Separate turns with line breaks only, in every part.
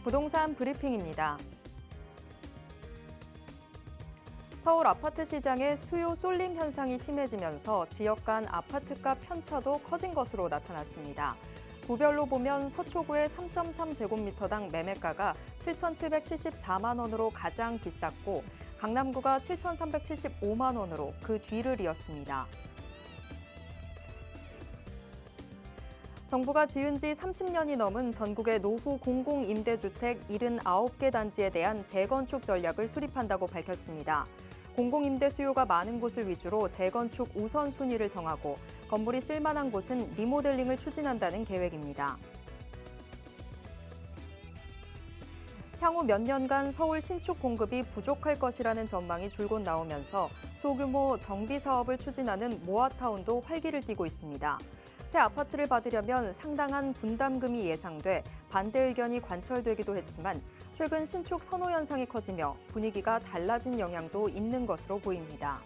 부동산 브리핑입니다. 서울 아파트 시장의 수요 쏠림 현상이 심해지면서 지역 간 아파트값 편차도 커진 것으로 나타났습니다. 구별로 보면 서초구의 3.3제곱미터당 매매가가 7,774만 원으로 가장 비쌌고 강남구가 7,375만 원으로 그 뒤를 이었습니다. 정부가 지은 지 30년이 넘은 전국의 노후 공공임대주택 79개 단지에 대한 재건축 전략을 수립한다고 밝혔습니다. 공공임대 수요가 많은 곳을 위주로 재건축 우선순위를 정하고 건물이 쓸만한 곳은 리모델링을 추진한다는 계획입니다. 향후 몇 년간 서울 신축 공급이 부족할 것이라는 전망이 줄곧 나오면서 소규모 정비 사업을 추진하는 모아타운도 활기를 띠고 있습니다. 새 아파트를 받으려면 상당한 분담금이 예상돼 반대 의견이 관철되기도 했지만 최근 신축 선호 현상이 커지며 분위기가 달라진 영향도 있는 것으로 보입니다.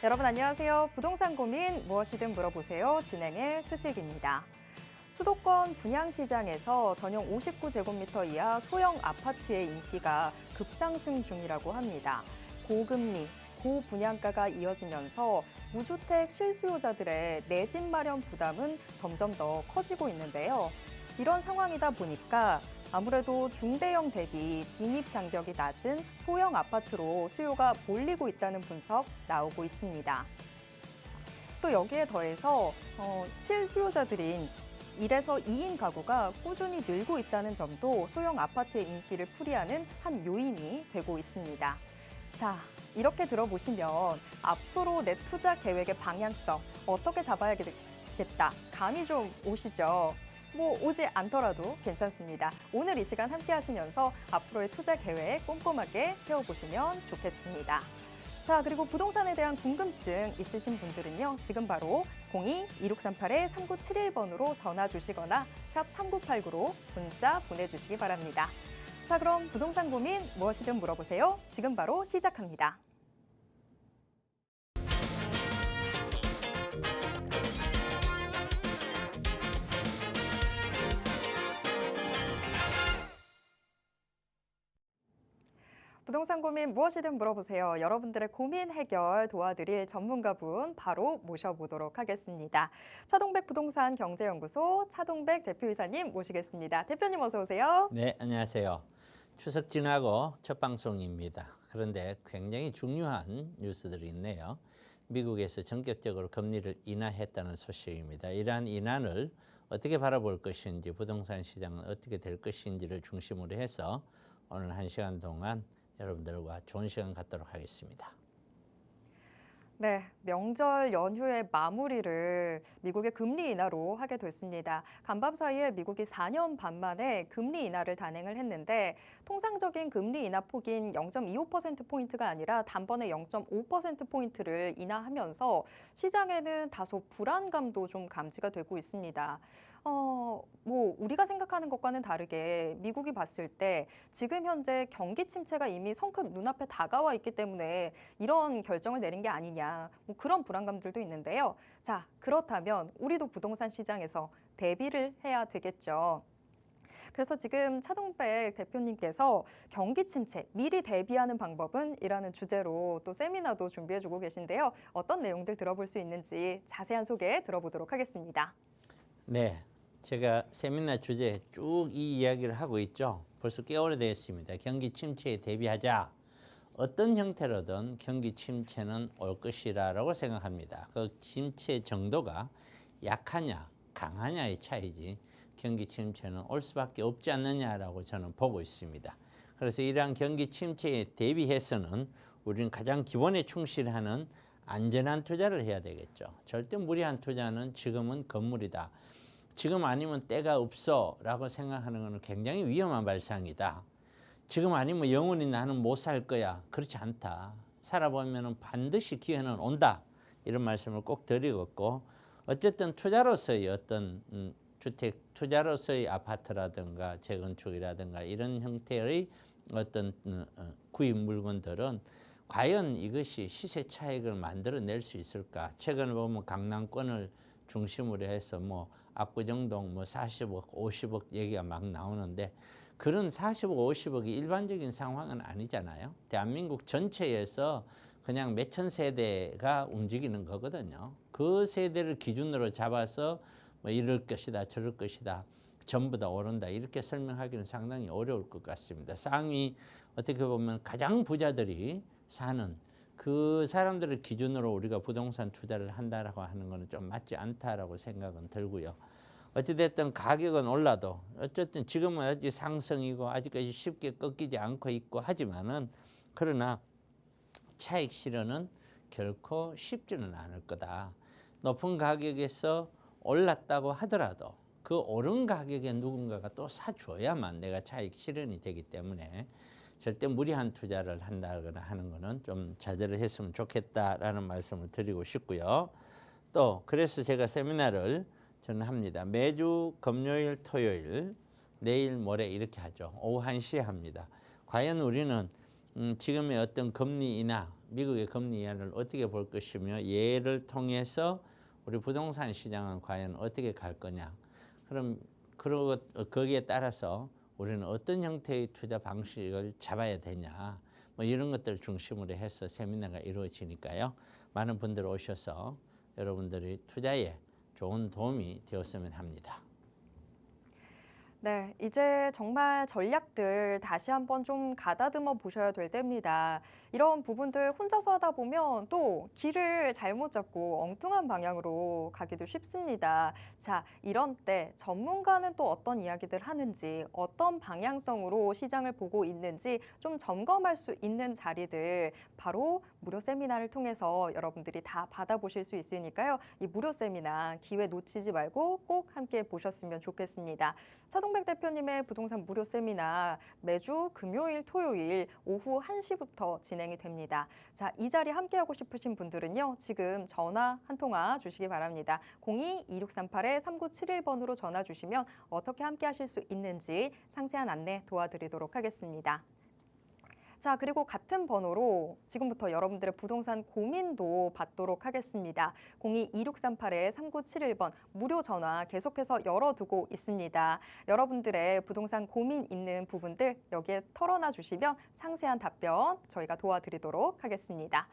여러분 안녕하세요. 부동산 고민 무엇이든 물어보세요. 진행의 최슬기입니다. 수도권 분양시장에서 전용 59제곱미터 이하 소형 아파트의 인기가 급상승 중이라고 합니다. 고금리, 고분양가가 이어지면서 무주택 실수요자들의 내 집 마련 부담은 점점 더 커지고 있는데요. 이런 상황이다 보니까 아무래도 중대형 대비 진입 장벽이 낮은 소형 아파트로 수요가 몰리고 있다는 분석 나오고 있습니다. 또 여기에 더해서 실수요자들인 1에서 2인 가구가 꾸준히 늘고 있다는 점도 소형 아파트의 인기를 풀이하는 한 요인이 되고 있습니다. 자, 이렇게 들어보시면 앞으로 내 투자 계획의 방향성 어떻게 잡아야겠다 감이 좀 오시죠? 오지 않더라도 괜찮습니다. 오늘 이 시간 함께 하시면서 앞으로의 투자 계획 꼼꼼하게 세워보시면 좋겠습니다. 자, 그리고 부동산에 대한 궁금증 있으신 분들은요. 지금 바로 02-2638-3971번으로 전화 주시거나 샵 3989로 문자 보내주시기 바랍니다. 자, 그럼 부동산 고민 무엇이든 물어보세요. 지금 바로 시작합니다. 부동산 고민 무엇이든 물어보세요. 여러분들의 고민 해결 도와드릴 전문가분 바로 모셔보도록 하겠습니다. 차동백 부동산 경제연구소 차동백 대표이사님 모시겠습니다. 대표님 어서 오세요.
네, 안녕하세요. 추석 지나고 첫 방송입니다. 그런데 굉장히 중요한 뉴스들이 있네요. 미국에서 전격적으로 금리를 인하했다는 소식입니다. 이러한 인하를 어떻게 바라볼 것인지, 부동산 시장은 어떻게 될 것인지를 중심으로 해서 오늘 1시간 동안 여러분들과 좋은 시간 갖도록 하겠습니다.
네, 명절 연휴의 마무리를 미국의 금리 인하로 하게 됐습니다. 간밤 사이에 미국이 4년 반 만에 금리 인하를 단행을 했는데 통상적인 금리 인하 폭인 0.25%포인트가 아니라 단번에 0.5%포인트를 인하하면서 시장에는 다소 불안감도 좀 감지가 되고 있습니다. 우리가 생각하는 것과는 다르게 미국이 봤을 때 지금 현재 경기 침체가 이미 성급 눈앞에 다가와 있기 때문에 이런 결정을 내린 게 아니냐, 그런 불안감들도 있는데요. 자, 그렇다면 우리도 부동산 시장에서 대비를 해야 되겠죠. 그래서 지금 차동백 대표님께서 경기 침체 미리 대비하는 방법은 이라는 주제로 또 세미나도 준비해주고 계신데요. 어떤 내용들 들어볼 수 있는지 자세한 소개 들어보도록 하겠습니다.
네, 제가 세미나 주제에 쭉 이 이야기를 하고 있죠. 벌써 꽤 오래됐습니다. 경기 침체에 대비하자. 어떤 형태로든 경기 침체는 올 것이라고 생각합니다. 그 침체 정도가 약하냐 강하냐의 차이지 경기 침체는 올 수밖에 없지 않느냐라고 저는 보고 있습니다. 그래서 이러한 경기 침체에 대비해서는 우리는 가장 기본에 충실하는 안전한 투자를 해야 되겠죠. 절대 무리한 투자는 지금은 건물이다. 지금 아니면 때가 없어 라고 생각하는 것은 굉장히 위험한 발상이다. 지금 아니면 영원히 나는 못 살 거야. 그렇지 않다. 살아보면 반드시 기회는 온다. 이런 말씀을 꼭 드리겠고, 어쨌든 투자로서의 어떤 주택 투자로서의 아파트라든가 재건축이라든가 이런 형태의 어떤 구입 물건들은 과연 이것이 시세 차익을 만들어낼 수 있을까? 최근에 보면 강남권을 중심으로 해서 뭐 압구정동 뭐 40억, 50억 얘기가 막 나오는데 그런 40억, 50억이 일반적인 상황은 아니잖아요. 대한민국 전체에서 그냥 몇천 세대가 움직이는 거거든요. 그 세대를 기준으로 잡아서 뭐 이럴 것이다, 저럴 것이다, 전부 다 오른다 이렇게 설명하기는 상당히 어려울 것 같습니다. 상위 어떻게 보면 가장 부자들이 사는 그 사람들을 기준으로 우리가 부동산 투자를 한다라고 하는 것은 좀 맞지 않다라고 생각은 들고요. 어찌됐든 가격은 올라도 어쨌든 지금은 아직 상승이고 아직까지 쉽게 꺾이지 않고 있고 하지만은 그러나 차익 실현은 결코 쉽지는 않을 거다. 높은 가격에서 올랐다고 하더라도 그 오른 가격에 누군가가 또 사줘야만 내가 차익 실현이 되기 때문에 절대 무리한 투자를 한다거나 하는 거는 좀 자제를 했으면 좋겠다라는 말씀을 드리고 싶고요. 또 그래서 제가 세미나를 저는 합니다. 매주 금요일, 토요일, 내일, 모레 이렇게 하죠. 오후 1시에 합니다. 과연 우리는 지금의 어떤 금리 인하, 미국의 금리 인하를 어떻게 볼 것이며 얘를 통해서 우리 부동산 시장은 과연 어떻게 갈 거냐. 그럼 거기에 따라서 우리는 어떤 형태의 투자 방식을 잡아야 되냐. 뭐 이런 것들을 중심으로 해서 세미나가 이루어지니까요. 많은 분들 오셔서 여러분들이 투자에 좋은 도움이 되었으면 합니다.
네, 이제 정말 전략들 다시 한번 좀 가다듬어 보셔야 될 때입니다. 이런 부분들 혼자서 하다 보면 또 길을 잘못 잡고 엉뚱한 방향으로 가기도 쉽습니다. 자, 이런 때 전문가는 또 어떤 이야기들 하는지, 어떤 방향성으로 시장을 보고 있는지 좀 점검할 수 있는 자리들 바로 무료 세미나를 통해서 여러분들이 다 받아보실 수 있으니까요. 이 무료 세미나 기회 놓치지 말고 꼭 함께 보셨으면 좋겠습니다. 차동백 대표님의 부동산 무료 세미나 매주 금요일, 토요일 오후 1시부터 진행이 됩니다. 자, 이 자리 함께하고 싶으신 분들은요. 지금 전화 한 통화 주시기 바랍니다. 02-2638-3971번으로 전화 주시면 어떻게 함께하실 수 있는지 상세한 안내 도와드리도록 하겠습니다. 자, 그리고 같은 번호로 지금부터 여러분들의 부동산 고민도 받도록 하겠습니다. 02-2638-3971번 무료 전화 계속해서 열어두고 있습니다. 여러분들의 부동산 고민 있는 부분들 여기에 털어놔 주시면 상세한 답변 저희가 도와드리도록 하겠습니다.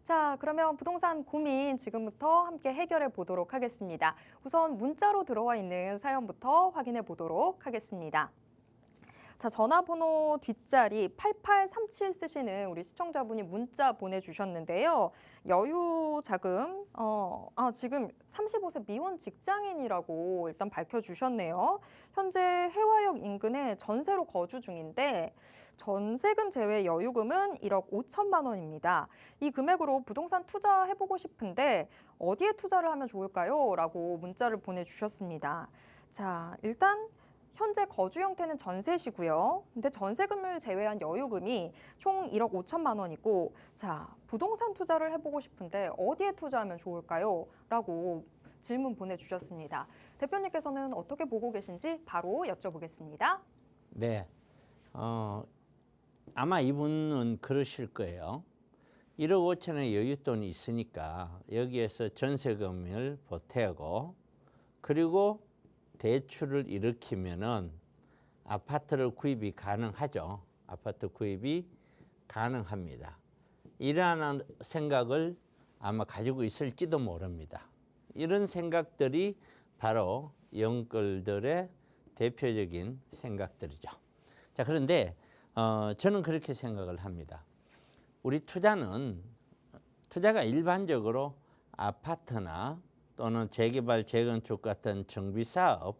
자, 그러면 부동산 고민 지금부터 함께 해결해 보도록 하겠습니다. 우선 문자로 들어와 있는 사연부터 확인해 보도록 하겠습니다. 자, 전화번호 뒷자리 8837 쓰시는 우리 시청자분이 문자 보내주셨는데요. 여유 자금, 지금 35세 미혼 직장인이라고 일단 밝혀주셨네요. 현재 해화역 인근에 전세로 거주 중인데 전세금 제외 여유금은 1억 5천만 원입니다. 이 금액으로 부동산 투자해보고 싶은데 어디에 투자를 하면 좋을까요? 라고 문자를 보내주셨습니다. 자, 일단 현재 거주 형태는 전세시고요. 근데 전세금을 제외한 여유금이 총 1억 5천만 원이고, 자, 부동산 투자를 해보고 싶은데 어디에 투자하면 좋을까요? 라고 질문 보내주셨습니다. 대표님께서는 어떻게 보고 계신지 바로 여쭤보겠습니다.
네, 아마 이분은 그러실 거예요. 1억 5천의 여윳돈이 있으니까 여기에서 전세금을 보태고 그리고 대출을 일으키면은 아파트를 구입이 가능하죠. 아파트 구입이 가능합니다. 이러한 생각을 아마 가지고 있을지도 모릅니다. 이런 생각들이 바로 영끌들의 대표적인 생각들이죠. 자, 그런데 저는 그렇게 생각을 합니다. 우리 투자가 일반적으로 아파트나 또는 재개발, 재건축 같은 정비사업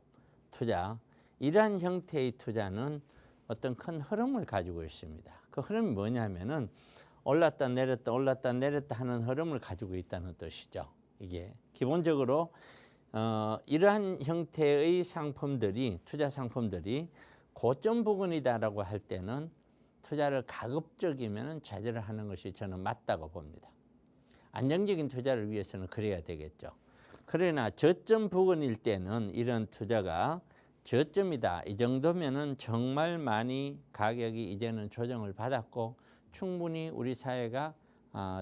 투자, 이러한 형태의 투자는 어떤 큰 흐름을 가지고 있습니다. 그 흐름이 뭐냐면은 올랐다 내렸다 올랐다 내렸다 하는 흐름을 가지고 있다는 뜻이죠. 이게 기본적으로 이러한 형태의 상품들이, 투자 상품들이 고점 부근이다라고 할 때는 투자를 가급적이면 자제를 하는 것이 저는 맞다고 봅니다. 안정적인 투자를 위해서는 그래야 되겠죠. 그러나 저점 부근일 때는 이런 투자가 저점이다. 이 정도면은 정말 많이 가격이 이제는 조정을 받았고 충분히 우리 사회가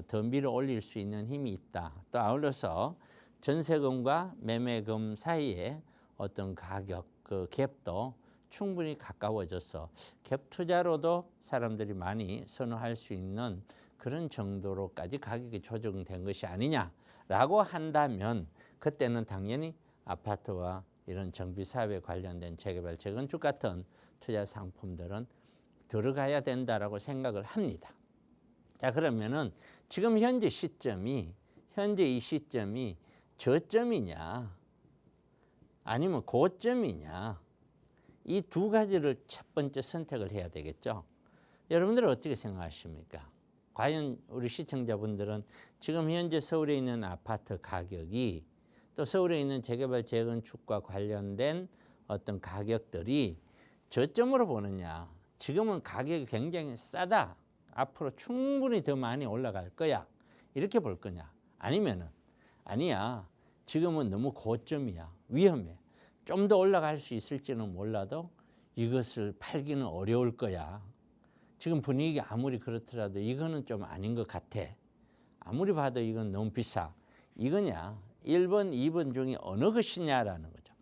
더 밀어 올릴 수 있는 힘이 있다. 또 아울러서 전세금과 매매금 사이에 어떤 가격 그 갭도 충분히 가까워져서 갭 투자로도 사람들이 많이 선호할 수 있는 그런 정도로까지 가격이 조정된 것이 아니냐라고 한다면 그때는 당연히 아파트와 이런 정비사업에 관련된 재개발, 재건축 같은 투자 상품들은 들어가야 된다라고 생각을 합니다. 자, 그러면은 지금 현재 이 시점이 저점이냐 아니면 고점이냐 이 두 가지를 첫 번째 선택을 해야 되겠죠. 여러분들은 어떻게 생각하십니까? 과연 우리 시청자분들은 지금 현재 서울에 있는 아파트 가격이 또 서울에 있는 재개발 재건축과 관련된 어떤 가격들이 저점으로 보느냐, 지금은 가격이 굉장히 싸다, 앞으로 충분히 더 많이 올라갈 거야, 이렇게 볼 거냐, 아니면은 아니야, 지금은 너무 고점이야, 위험해, 좀 더 올라갈 수 있을지는 몰라도 이것을 팔기는 어려울 거야, 지금 분위기 아무리 그렇더라도 이거는 좀 아닌 것 같아, 아무리 봐도 이건 너무 비싸, 이거냐 1번, 2번 중에 어느 것이냐라는 거죠.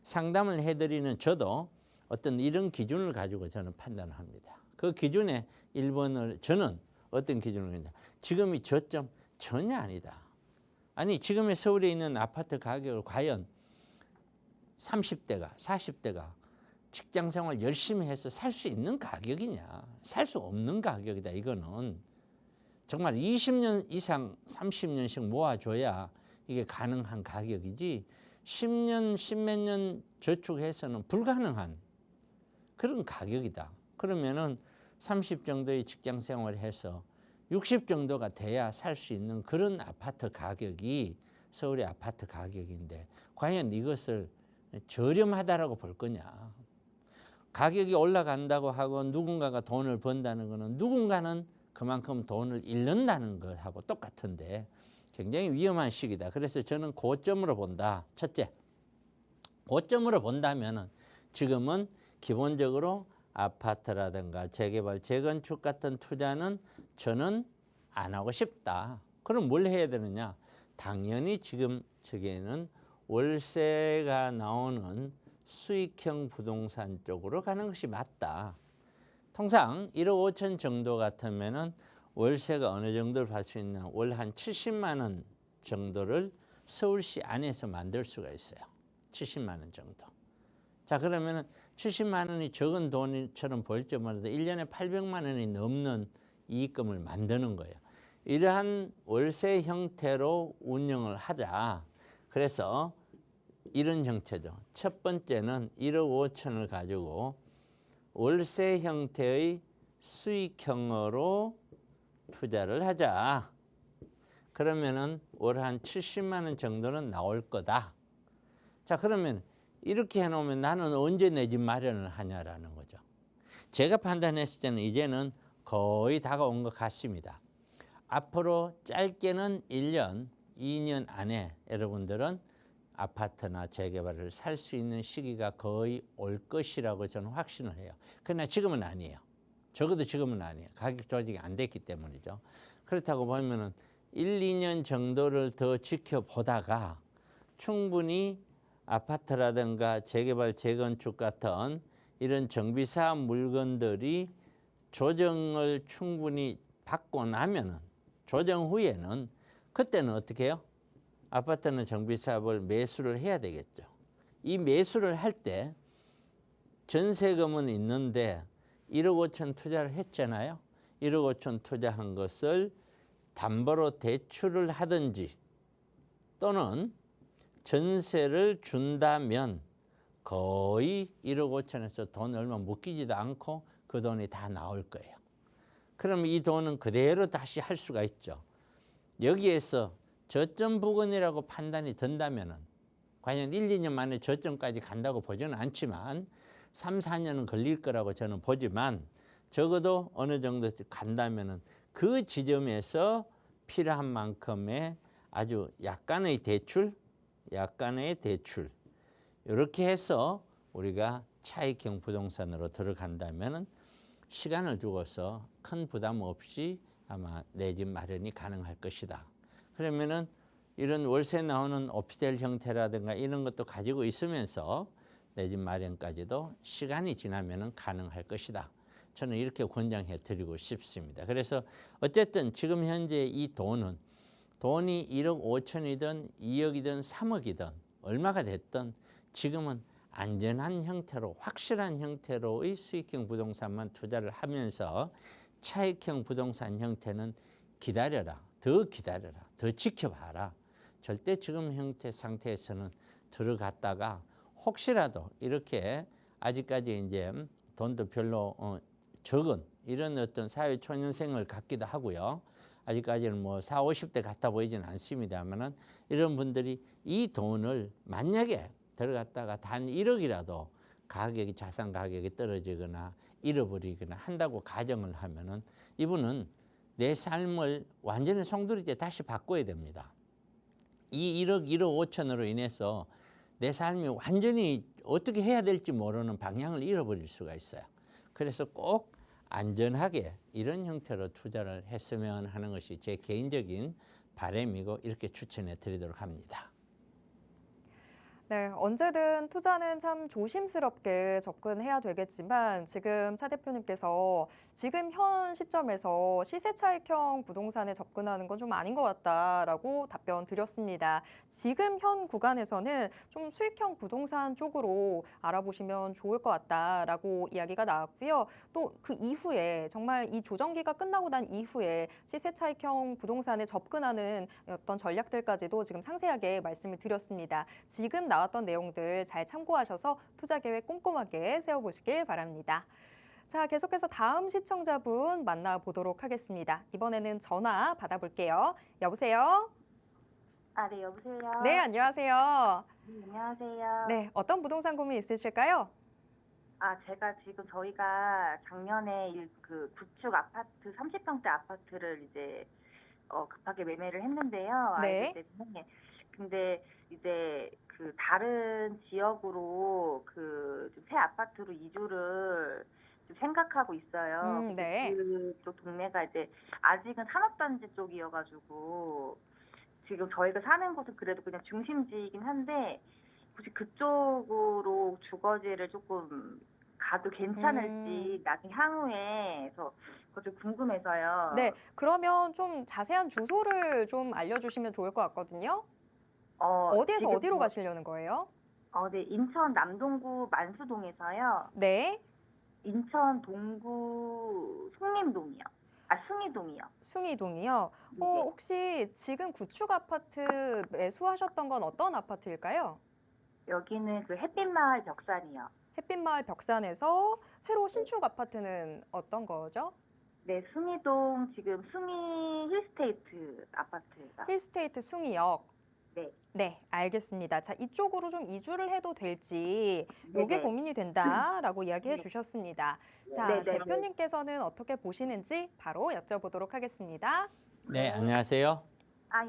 상담을 해드리는 저도 어떤 이런 기준을 가지고 저는 판단을 합니다. 그 기준에 1번을 저는 어떤 기준을 했냐, 지금이 저점 전혀 아니다. 아니 지금의 서울에 있는 아파트 가격을 과연 30대가 40대가 직장생활 열심히 해서 살 수 있는 가격이냐, 살 수 없는 가격이다. 이거는 정말 20년 이상 30년씩 모아줘야 이게 가능한 가격이지 10년, 10몇 년 저축해서는 불가능한 그런 가격이다. 그러면은 30 정도의 직장 생활을 해서 60 정도가 돼야 살 수 있는 그런 아파트 가격이 서울의 아파트 가격인데 과연 이것을 저렴하다라고 볼 거냐. 가격이 올라간다고 하고 누군가가 돈을 번다는 것은 누군가는 그만큼 돈을 잃는다는 것하고 똑같은데 굉장히 위험한 시기다. 그래서 저는 고점으로 본다. 첫째, 고점으로 본다면 지금은 기본적으로 아파트라든가 재개발, 재건축 같은 투자는 저는 안 하고 싶다. 그럼 뭘 해야 되느냐? 당연히 지금 저기에는 월세가 나오는 수익형 부동산 쪽으로 가는 것이 맞다. 통상 1억 5천 정도 같으면은 월세가 어느 정도를 받을 수 있나, 월 한 70만 원 정도를 서울시 안에서 만들 수가 있어요. 70만 원 정도. 자, 그러면은 70만 원이 적은 돈처럼 보일지 몰라도 1년에 800만 원이 넘는 이익금을 만드는 거예요. 이러한 월세 형태로 운영을 하자. 그래서 이런 형태죠. 첫 번째는 1억 5천을 가지고 월세 형태의 수익형으로 투자를 하자. 그러면은 월 한 70만 원 정도는 나올 거다. 자, 그러면 이렇게 해놓으면 나는 언제 내 집 마련을 하냐라는 거죠. 제가 판단했을 때는 이제는 거의 다가온 것 같습니다. 앞으로 짧게는 1년, 2년 안에 여러분들은 아파트나 재개발을 살 수 있는 시기가 거의 올 것이라고 저는 확신을 해요. 그러나 지금은 아니에요. 적어도 지금은 아니에요. 가격 조정이 안 됐기 때문이죠. 그렇다고 보면은 1, 2년 정도를 더 지켜보다가 충분히 아파트라든가 재개발, 재건축 같은 이런 정비사업 물건들이 조정을 충분히 받고 나면은, 조정 후에는 그때는 어떻게 해요? 아파트는 정비사업을 매수를 해야 되겠죠. 이 매수를 할 때 전세금은 있는데 1억 5천 투자를 했잖아요. 1억 5천 투자한 것을 담보로 대출을 하든지 또는 전세를 준다면 거의 1억 5천에서 돈 얼마 묶이지도 않고 그 돈이 다 나올 거예요. 그럼 이 돈은 그대로 다시 할 수가 있죠. 여기에서 저점 부근이라고 판단이 든다면 과연 1, 2년 만에 저점까지 간다고 보지는 않지만 3, 4년은 걸릴 거라고 저는 보지만 적어도 어느 정도 간다면 그 지점에서 필요한 만큼의 아주 약간의 대출 이렇게 해서 우리가 차익형 부동산으로 들어간다면은 시간을 두고서 큰 부담 없이 아마 내 집 마련이 가능할 것이다. 그러면은 이런 월세 나오는 오피스텔 형태라든가 이런 것도 가지고 있으면서 내 집 마련까지도 시간이 지나면은 가능할 것이다. 저는 이렇게 권장해 드리고 싶습니다. 그래서 어쨌든 지금 현재 이 돈이 1억 5천이든 2억이든 3억이든 얼마가 됐든 지금은 안전한 형태로 확실한 형태로의 수익형 부동산만 투자를 하면서 차익형 부동산 형태는 기다려라. 더 지켜봐라. 절대 지금 형태 상태에서는 들어갔다가 혹시라도 이렇게 아직까지 이제 돈도 별로 적은 이런 어떤 사회 초년생을 갖기도 하고요. 아직까지는 뭐 40, 50대 같아 보이지는 않습니다만은 이런 분들이 이 돈을 만약에 들어갔다가 단 1억이라도 가격이 자산 가격이 떨어지거나 잃어버리거나 한다고 가정을 하면은 이분은 내 삶을 완전히 송두리째 다시 바꿔야 됩니다. 이 1억 5천으로 인해서 내 삶이 완전히 어떻게 해야 될지 모르는 방향을 잃어버릴 수가 있어요. 그래서 꼭 안전하게 이런 형태로 투자를 했으면 하는 것이 제 개인적인 바람이고 이렇게 추천해 드리도록 합니다.
네, 언제든 투자는 참 조심스럽게 접근해야 되겠지만 지금 차 대표님께서 지금 현 시점에서 시세 차익형 부동산에 접근하는 건 좀 아닌 것 같다라고 답변 드렸습니다. 지금 현 구간에서는 좀 수익형 부동산 쪽으로 알아보시면 좋을 것 같다라고 이야기가 나왔고요. 또 그 이후에 정말 이 조정기가 끝나고 난 이후에 시세 차익형 부동산에 접근하는 어떤 전략들까지도 지금 상세하게 말씀을 드렸습니다. 지금 나왔던 내용들 잘 참고하셔서 투자 계획 꼼꼼하게 세워보시길 바랍니다. 자, 계속해서 다음 시청자분 만나보도록 하겠습니다. 이번에는 전화 받아볼게요. 여보세요?
네, 여보세요.
네, 안녕하세요.
네, 안녕하세요.
네, 어떤 부동산 고민 있으실까요?
제가 지금 저희가 작년에 그 구축 아파트 30평대 아파트를 이제 급하게 매매를 했는데요.
네.
아이들 때문에. 근데 이제 그 다른 지역으로 그 새 아파트로 이주를 좀 생각하고 있어요. 근데
네.
그쪽 동네가 이제 아직은 산업단지 쪽이어가지고 지금 저희가 사는 곳은 그래도 그냥 중심지이긴 한데 혹시 그쪽으로 주거지를 조금 가도 괜찮을지 나중에 향후에 그래서 그거 좀 궁금해서요.
네, 그러면 좀 자세한 주소를 좀 알려주시면 좋을 것 같거든요. 어디에서
지금
어디로 가시려는 거예요?
네, 인천 남동구 만수동에서요.
네,
인천 동구 송림동이요. 숭이동이요.
숭이동이요.
네.
혹시 지금 구축 아파트 매수하셨던 건 어떤 아파트일까요?
여기는 그 햇빛마을 벽산이요.
햇빛마을 벽산에서 새로 신축 아파트는 어떤 거죠?
네, 숭이동 지금 숭이 힐스테이트 아파트가.
힐스테이트 숭이역.
네.
네, 알겠습니다. 자, 이쪽으로 좀 이주를 해도 될지 요게
네네.
고민이 된다라고 이야기해
네.
주셨습니다. 자,
네네.
대표님께서는 어떻게 보시는지 바로 여쭤보도록 하겠습니다.
네, 안녕하세요.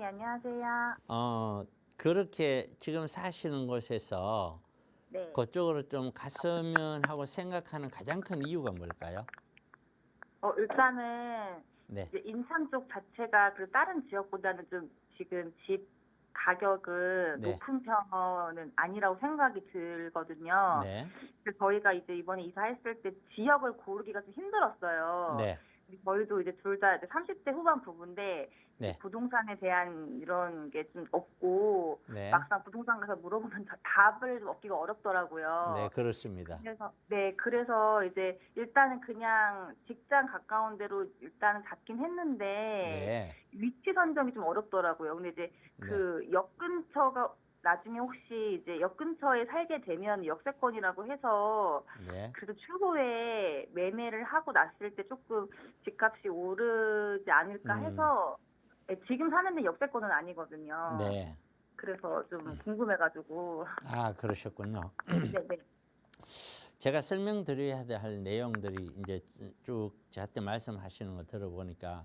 예, 안녕하세요.
그렇게 지금 사시는 곳에서
네.
그쪽으로 좀 갔으면 하고 생각하는 가장 큰 이유가 뭘까요?
일단은
네,
이제 인천 쪽 자체가 그 다른 지역보다는 좀 지금 집 가격은
네.
높은 편은 아니라고 생각이 들거든요.
네,
그래서 저희가 이제 이번에 이사했을 때 지역을 고르기가 좀 힘들었어요.
네,
저희도 이제 둘 다 30대 후반 부부인데
네,
부동산에 대한 이런 게 좀 없고
네,
막상 부동산 가서 물어보면 답을 좀 얻기가 어렵더라고요.
네, 그렇습니다.
그래서 이제 일단은 그냥 직장 가까운 데로 일단은 잡긴 했는데
네,
위치 선정이 좀 어렵더라고요. 근데 이제 그 역 근처가 나중에 혹시 이제 역 근처에 살게 되면 역세권이라고 해서
네,
그래도 추후에 매매를 하고 났을 때 조금 집값이 오르지 않을까 해서 지금 사는데 역세권은 아니거든요.
네.
그래서 좀 궁금해가지고.
그러셨군요.
네네.
제가 설명드려야 할 내용들이 이제 쭉 저한테 말씀하시는 거 들어보니까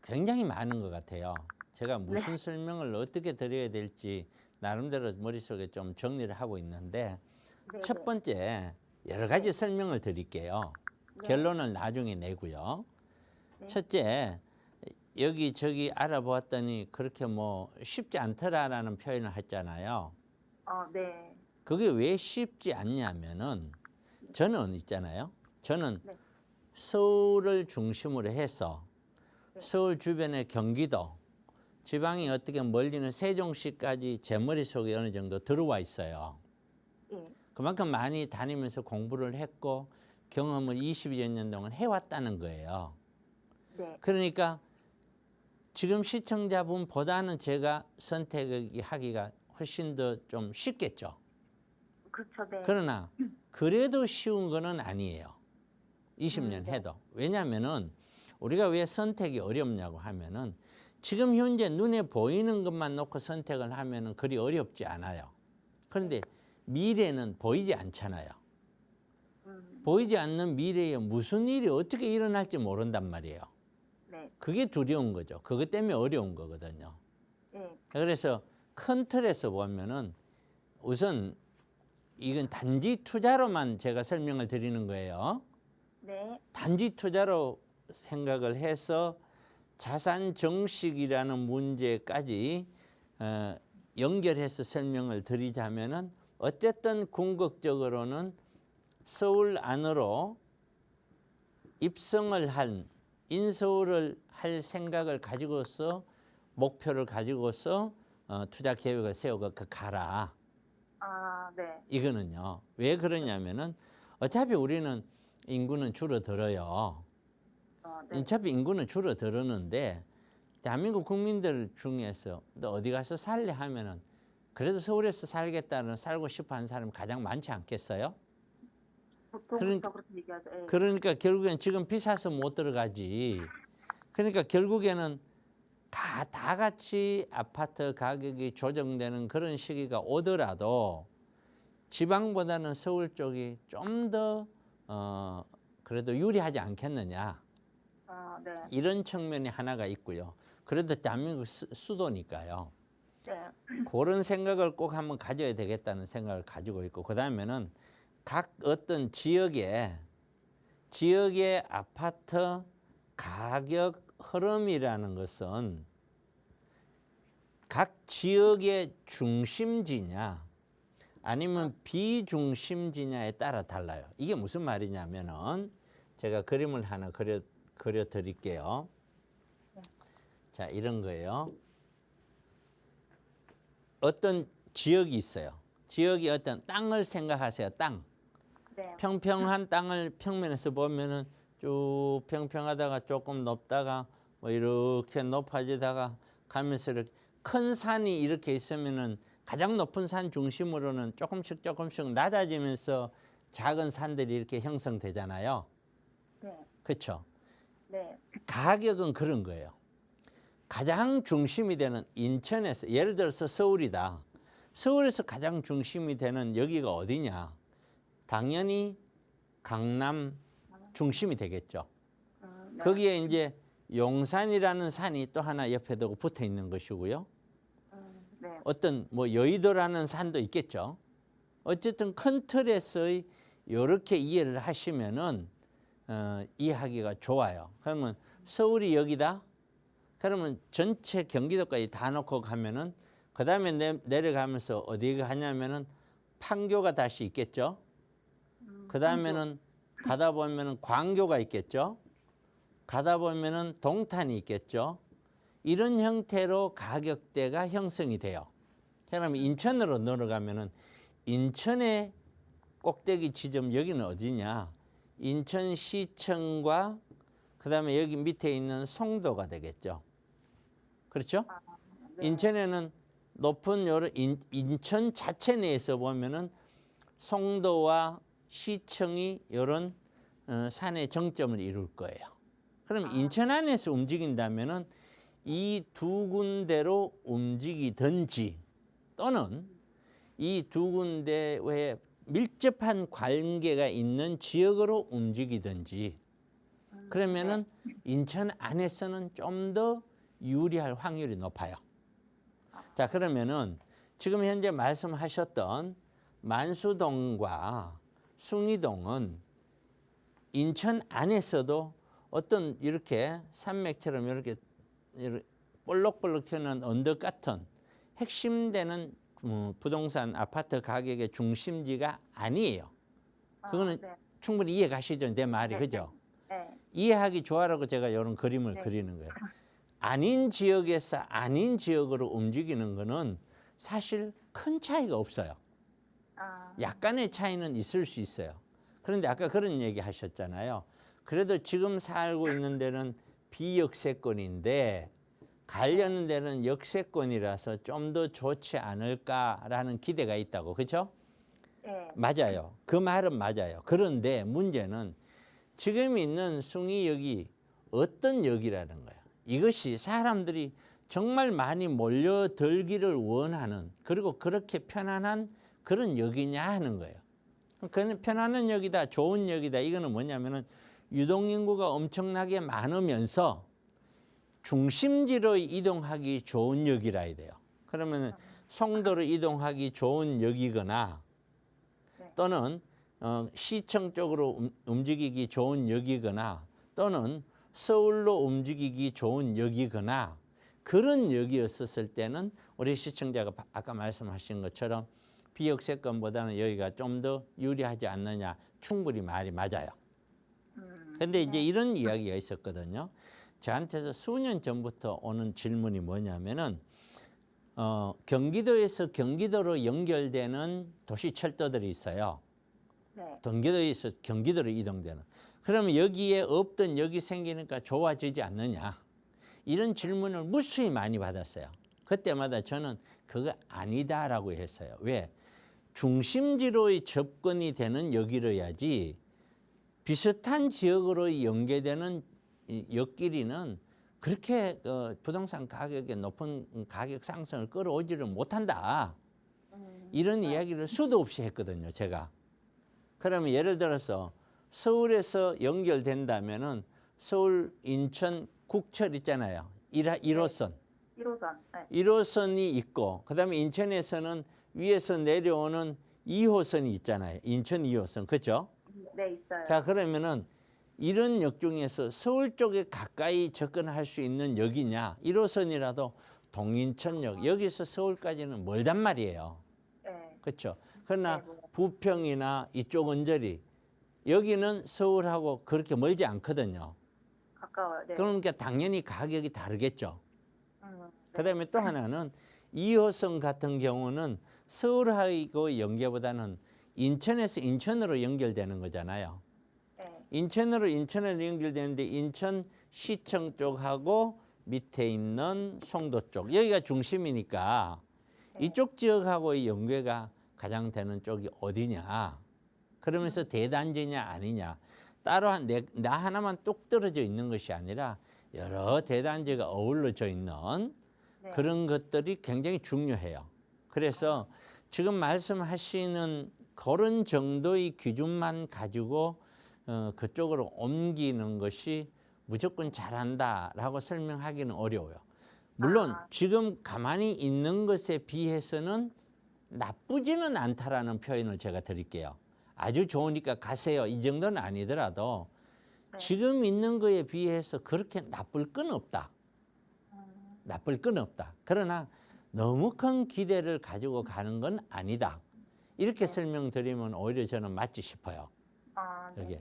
굉장히 많은 것 같아요. 제가 무슨 설명을 어떻게 드려야 될지 나름대로 머릿속에 좀 정리를 하고 있는데
네.
첫 번째 여러 가지 설명을 드릴게요.
네.
결론을 나중에 내고요.
네.
첫째, 여기저기 알아보았더니 그렇게 뭐 쉽지 않더라라는 표현을 했잖아요.
네.
그게 왜 쉽지 않냐면은 저는 있잖아요. 저는
네.
서울을 중심으로 해서
네.
서울 주변의 경기도, 지방이 어떻게 멀리는 세종시까지 제 머릿속에 어느 정도 들어와 있어요.
예.
그만큼 많이 다니면서 공부를 했고 경험을 20여 년 동안 해왔다는 거예요.
네.
그러니까 지금 시청자분보다는 제가 선택하기가 훨씬 더 좀 쉽겠죠.
그렇죠. 네.
그러나 그래도 쉬운 거는 아니에요. 20년
네.
해도. 왜냐하면은 우리가 왜 선택이 어렵냐고 하면은 지금 현재 눈에 보이는 것만 놓고 선택을 하면은 그리 어렵지 않아요. 그런데 미래는 보이지 않잖아요. 보이지 않는 미래에 무슨 일이 어떻게 일어날지 모른단 말이에요.
네.
그게 두려운 거죠. 그것 때문에 어려운 거거든요.
네.
그래서 큰 틀에서 보면은 우선 이건 단지 투자로만 제가 설명을 드리는 거예요.
네.
단지 투자로 생각을 해서 자산 정식이라는 문제까지 연결해서 설명을 드리자면은 어쨌든 궁극적으로는 서울 안으로 입성을 한 인서울을 할 생각을 가지고서 목표를 가지고서 투자 계획을 세우고 가라.
네.
이거는요. 왜 그러냐면은 어차피 우리는 인구는 줄어들어요.
네.
어차피 인구는 줄어들었는데 대한민국 국민들 중에서 너 어디 가서 살래 하면은 그래도 서울에서 살겠다는 살고 싶어 하는 사람이 가장 많지 않겠어요?
보통
그러니까-
그렇게 얘기하죠. 예.
그러니까 결국엔 지금 비싸서 못 들어가지. 그러니까 결국에는 다 같이 아파트 가격이 조정되는 그런 시기가 오더라도 지방보다는 서울 쪽이 좀 더 그래도 유리하지 않겠느냐.
네.
이런 측면이 하나가 있고요. 그래도 대한민국 수도니까요.
네.
그런 생각을 꼭 한번 가져야 되겠다는 생각을 가지고 있고 그다음에는 각 어떤 지역의 아파트 가격 흐름이라는 것은 각 지역의 중심지냐 아니면 비중심지냐에 따라 달라요. 이게 무슨 말이냐면은 제가 그림을 하나 그려 드릴게요. 자, 이런 거예요. 어떤 지역이 있어요. 지역이 어떤 땅을 생각하세요. 땅.
네.
평평한 땅을 평면에서 보면은 쭉 평평하다가 조금 높다가 뭐 이렇게 높아지다가 가면서 이렇게 큰 산이 이렇게 있으면은 가장 높은 산 중심으로는 조금씩 낮아지면서 작은 산들이 이렇게 형성되잖아요.
네.
그렇죠?
네.
가격은 그런 거예요. 가장 중심이 되는 인천에서 예를 들어서 서울이다. 서울에서 가장 중심이 되는 여기가 어디냐? 당연히 강남 중심이 되겠죠.
네.
거기에 이제 용산이라는 산이 또 하나 옆에 두고 붙어 있는 것이고요.
네.
어떤 뭐 여의도라는 산도 있겠죠. 어쨌든 큰 틀에서의 이렇게 이해를 하시면은 이해하기가 좋아요. 그러면 서울이 여기다. 그러면 전체 경기도까지 다 놓고 가면은 그 다음에 내려가면서 어디 가냐면은 판교가 다시 있겠죠. 그 다음에는 가다 보면은 광교가 있겠죠. 가다 보면은 동탄이 있겠죠. 이런 형태로 가격대가 형성이 돼요. 그러면 인천으로 내려가면은 인천의 꼭대기 지점 여기는 어디냐? 인천시청과 그다음에 여기 밑에 있는 송도가 되겠죠. 그렇죠?
네.
인천에는 높은 요런 인천 자체 내에서 보면은 송도와 시청이 이런 산의 정점을 이룰 거예요. 그럼 인천 안에서 움직인다면은 이 두 군데로 움직이든지 또는 이 두 군데에 밀접한 관계가 있는 지역으로 움직이든지 그러면은 인천 안에서는 좀 더 유리할 확률이 높아요. 자, 그러면은 지금 현재 말씀하셨던 만수동과 숭이동은 인천 안에서도 어떤 이렇게 산맥처럼 이렇게 볼록볼록 튀어나온 언덕 같은 핵심되는 부동산 아파트 가격의 중심지가 아니에요. 그거는
네.
충분히 이해 가시죠? 내 말이.
네,
그죠?
네.
이해하기 좋아라고 제가 이런 그림을
네.
그리는 거예요. 아닌 지역에서 아닌 지역으로 움직이는 거는 사실 큰 차이가 없어요. 약간의 차이는 있을 수 있어요. 그런데 아까 그런 얘기 하셨잖아요. 그래도 지금 살고 있는 데는 비역세권인데 가려는 데는 역세권이라서 좀 더 좋지 않을까라는 기대가 있다고. 그렇죠?
네.
맞아요. 그 말은 맞아요. 그런데 문제는 지금 있는 숭이역이 어떤 역이라는 거예요. 이것이 사람들이 정말 많이 몰려들기를 원하는, 그리고 그렇게 편안한 그런 역이냐 하는 거예요. 그는 편안한 역이다, 좋은 역이다. 이거는 뭐냐면은 유동인구가 엄청나게 많으면서 중심지로 이동하기 좋은 역이라야 돼요. 그러면 송도로 이동하기 좋은 역이거나 또는 시청 쪽으로 움직이기 좋은 역이거나 또는 서울로 움직이기 좋은 역이거나 그런 역이었을 때는 우리 시청자가 아까 말씀하신 것처럼 비역세권보다는 여기가 좀 더 유리하지 않느냐, 충분히 말이 맞아요. 그런데 이제 이런 이야기가 있었거든요. 저한테서 수년 전부터 오는 질문이 뭐냐면은 경기도에서 경기도로 연결되는 도시철도들이 있어요.
네.
경기도에서 경기도로 이동되는. 그러면 여기에 없던 역이 생기니까 좋아지지 않느냐. 이런 질문을 무수히 많이 받았어요. 그때마다 저는 그거 아니다라고 했어요. 왜? 중심지로의 접근이 되는 역이어야지 비슷한 지역으로 연계되는 역길이는 그렇게 부동산 가격의 높은 가격 상승을 끌어오지를 못한다. 이런 이야기를 수도 없이 했거든요, 제가. 그러면 예를 들어서 서울에서 연결된다면은 서울, 인천, 국철 있잖아요. 1호선.
1호선. 네.
1호선이 있고 그다음에 인천에서는 위에서 내려오는 2호선이 있잖아요. 인천 2호선. 그렇죠?
네, 있어요.
자, 그러면은 이런 역 중에서 서울 쪽에 가까이 접근할 수 있는 역이냐? 1호선이라도 동인천역. 여기서 서울까지는 멀단 말이에요.
네.
그렇죠? 그러나
네, 뭐.
부평이나 이쪽 언저리 여기는 서울하고 그렇게 멀지 않거든요.
가까워요. 네.
그러니까 당연히 가격이 다르겠죠.
네.
그다음에 또 하나는 2호선 같은 경우는 서울하고 연계보다는 인천에서 인천으로 연결되는 거잖아요.
네.
인천으로 연결되는데 인천 시청 쪽하고 밑에 있는 송도 쪽 여기가 중심이니까 이쪽 지역하고의 연계가 가장 되는 쪽이 어디냐. 그러면서 대단지냐 아니냐. 따로 나 하나만 뚝 떨어져 있는 것이 아니라 여러 대단지가 어우러져 있는 그런 것들이 굉장히 중요해요. 그래서 지금 말씀하시는 그런 정도의 기준만 가지고 그쪽으로 옮기는 것이 무조건 잘한다라고 설명하기는 어려워요. 물론 지금 가만히 있는 것에 비해서는 나쁘지는 않다라는 표현을 제가 드릴게요. 아주 좋으니까 가세요. 이 정도는 아니더라도 지금 있는 거에 비해서 그렇게 나쁠 건 없다. 나쁠 건 없다. 그러나 너무 큰 기대를 가지고 가는 건 아니다. 이렇게 설명드리면 오히려 저는 맞지 싶어요. 여기